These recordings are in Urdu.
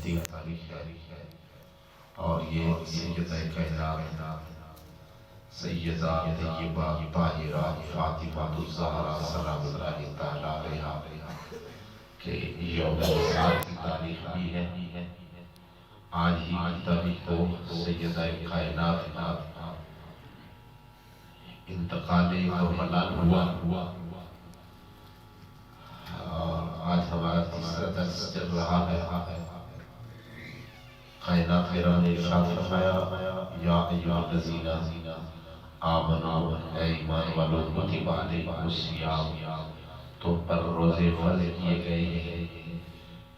تاریخ ہے، اور یہ سیدہ کائنات سیدہ طیبہ طاہرہ فاطمہ الزہرا سلام اللہ تعالیٰ علیہا کہ یوم وصال کی تاریخ بھی ہے۔ آج ہی کی تاریخ کو سیدہ کائنات انتقال کربلا ہوا۔ آج ہمارا تیسرا درس چل رہا ہے۔ کائنات گراں نے ارشاد فرمایا یا ایھا الذین آمنوا، اے ایمان والو، کتب علیکم الصیام، تم پر روزے فرض کیے گئے ہیں،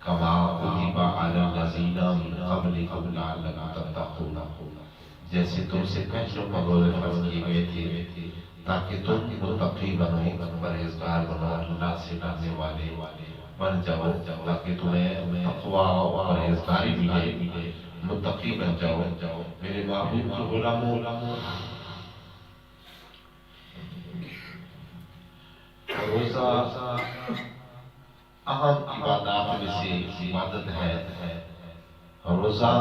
کما کتب علی الذین من قبلکم لعلکم تتقون، جیسے تم سے پہلے پر روزے فرض کیے گئے تھے تاکہ تم متقی بنو، پرہیزگار بنو، اللہ سے ڈرنے والے بن جاؤ، تاکہ تمہیں تقویٰ اور پرہیزگاری ملے، متقی بن جاؤ۔ میرے محبوب کے غلاموں، روزہ اہم عبادات میں سے عبادت ہے۔ روزہ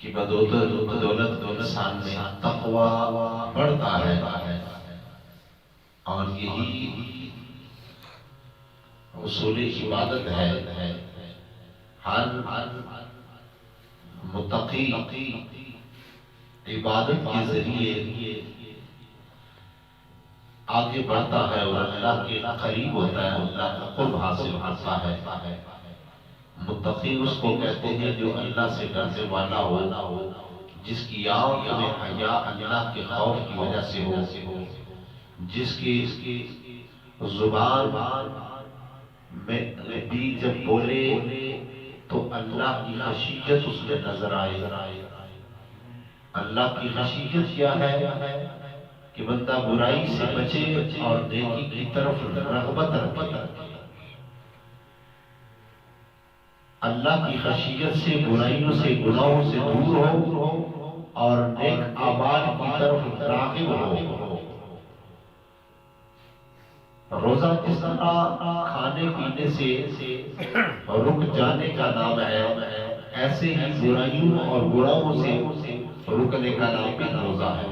کی بدولت انسان میں تقویٰ بڑھتا ہے، اور یہی اصول عبادت ہے۔ ہر متقی عبادت کے ذریعے آگے بڑھتا ہے اور اللہ کے قریب ہوتا ہے، اللہ کا قرب حاصل ہوتا ہے۔ متقی اس کو کہتے ہیں جو اللہ سے ڈرنے والا ہو، جس کی آنکھ میں حیا اللہ کے خوف کی وجہ سے ہو، جس کی زبان میں بھی جب بولے تو اللہ کی خشیت اس میں نظر آئے۔ اللہ کی خشیت کیا ہے کہ بندہ برائی سے بچے اور نیکی کی طرف رغبت رکھے۔ اللہ کی خشیت سے، برائیوں سے، گناہوں سے دور ہو اور نیک اعمال کی طرف راغب ہو۔ روزہ جس طرح کھانے پینے سے رک جانے کا نام ہے، ایسے ہی برائیوں اور گناہوں سے رکنے کا نام بھی روزہ ہے،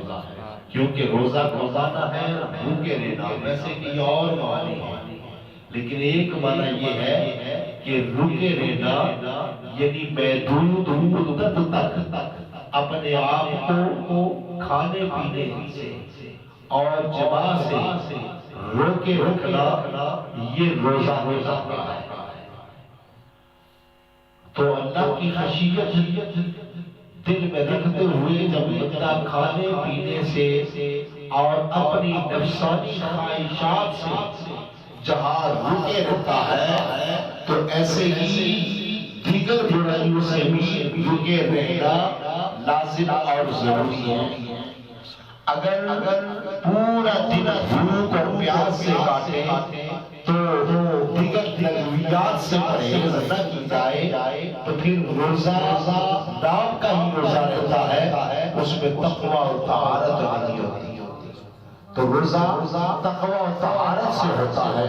کیونکہ روزہ روزانہ ہے بھوکے رہنا، ویسے کہ اور معنی ہے، لیکن ایک معنی یہ ہے کہ رکے رہنا یعنی محدود مدت تک اپنے آپ کو کھانے پینے سے اور جماع سے روکے رکھنا، یہ روزہ ہے۔ تو اللہ کی خشیت دل میں رکھتے ہوئے جب بندہ کھانے پینے سے اور اپنی نفسانی خواہشات سے جہاں رکے رہتا ہے، تو ایسے ہی دیگر برائیوں سے بھی رکے رہنا لازم اور ضروری ہے۔ اگر پورا دن بھوک اور پیاس سے کاٹے تو دیگر لغویات سے پرہیز نہ کی جائے تو پھر روزہ نام کا ہی روزہ رہتا ہے، اس میں تقویٰ اور طہارت نہیں ہوتی۔ تو روزہ تقویٰ اور طہارت سے ہوتا ہے۔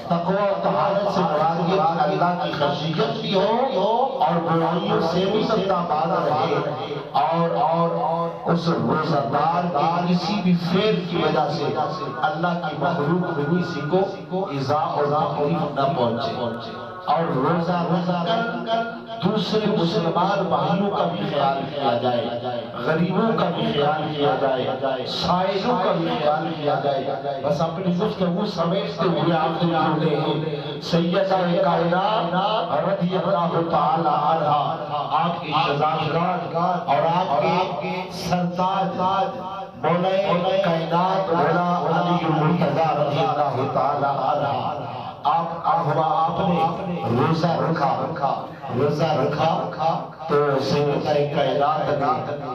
تقویٰ اور طہارت سے مراد یہ کہ اللہ کی خشیت بھی ہو اور برائیوں سے بھی بندہ باز رہے، اور اس روزہ دار کی کسی بھی فعل کی وجہ سے اللہ کی مخلوق میں کسی کو ایذا اور تکلیف نہ پہنچے، اور روزہ کر دوسرے مسلمان بھائیوں کا بھی خیال کیا جائے، غریبوں کا بھی خیال کیا جائے، سائلوں کا بھی خیال کیا جائے۔ بس اپنی گفتگو سمیٹتے ہوئے آخری جملے ہیں، سیدہ کائنات رضی اللہ تعالی عنہا، آپ کی شہزادگان اور آپ کے سرتاج مولا کائنات مولا علی المرتضیٰ رضی اللہ تعالی عنہ، آپ نے روزہ رکھا تو سیدہ کائنات نے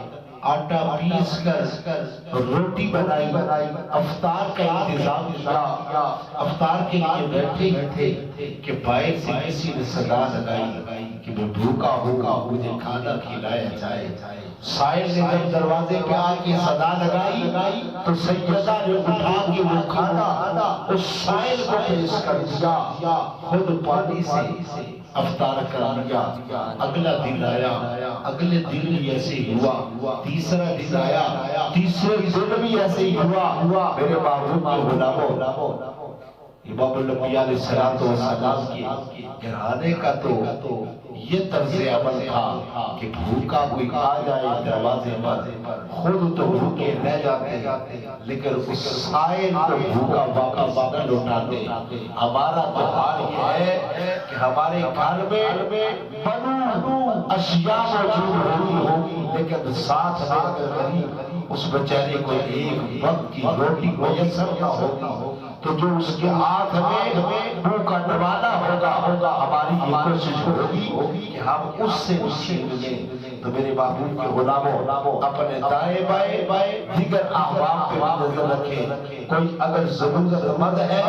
آٹا پیس کر روٹی بنائی، افطار کا انتظام کیا۔ افطار کے لیے بیٹھے تھے کہ باہر سے کسی نے صدا لگائی کہ میں بھوکا ہوں، مجھے کھانا کھلایا جائے۔ سائل نے جب دروازے پہ آ کے صدا لگائی تو سیدہ نے اٹھا کے وہ کھانا اس سائل کو پیش کر دیا، خود پانی سے افطار کر لیا، اگلا دن آیا، اگلے دن بھی ایسے ہی ہوا، تیسرا دن آیا، تیسرے دن بھی ایسے ہی ہوا۔ میرے محبوب کے غلاموں، امام الانبیاء علیہ السلام کے گھرانے کا تو یہ طرز عمل تھا کہ بھوکا کوئی آ جائے دروازے پر، خود تو بھوکے رہ جاتے لیکن اس سائل کو بھوکا واپس نہ لوٹاتے۔ ہمارا تو حال یہ ہے کہ ہمارے گھر میں بنو اشیاء موجود ہوگی لیکن ساتھ غریب اس بیچارے کو ایک وقت کی روٹی میسر نہ ہوگی، تو جو اس کے ہاتھ میں منہ کا نوالا ہوگا، ہماری یہ کوشش ہوگی کہ ہم اس سے ملیں۔ تو میرے محبوب کے غلاموں، اپنے دائیں بائیں دیگر احباب پہ نظر رکھیں، کوئی اگر ضرورت مند ہے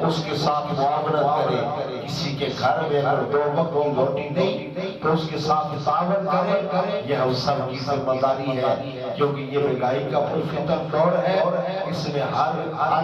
اس کے ساتھ معاونت کرے، کسی کے گھر میں اگر 2 وقت کی روٹی نہیں تو اس کے ساتھ تعاون کرے، یہ ہم سب کی ذمہ داری ہے، کیونکہ یہ مہنگائی کا پرفتن دور ہے، اس میں ہر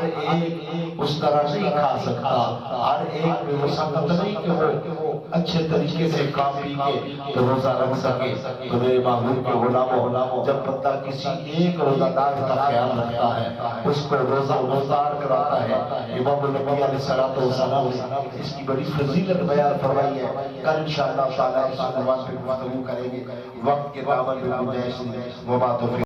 ایک اس طرح نہیں کھا سکتا، ہر ایک میں وہ سنگت نہیں کہ وہ اچھے طریقے سے کام پی کے روزہ رکھ سکے۔ تو میرے محبوب کے غلاموں، جب بندہ کسی ایک روزہ دار کا خیال رکھتا ہے، اس کو روزہ مزدار کراتا ہے، امام الانبیاء علیہ السلام نے اس کی بڑی فضیلت بیان فرمائی ہے۔ کل انشاءاللہ تعالیٰ اس عنوان پہ گفتگو کریں گے، وقت کے دامن میں گنجائش نہیں، وما توفیق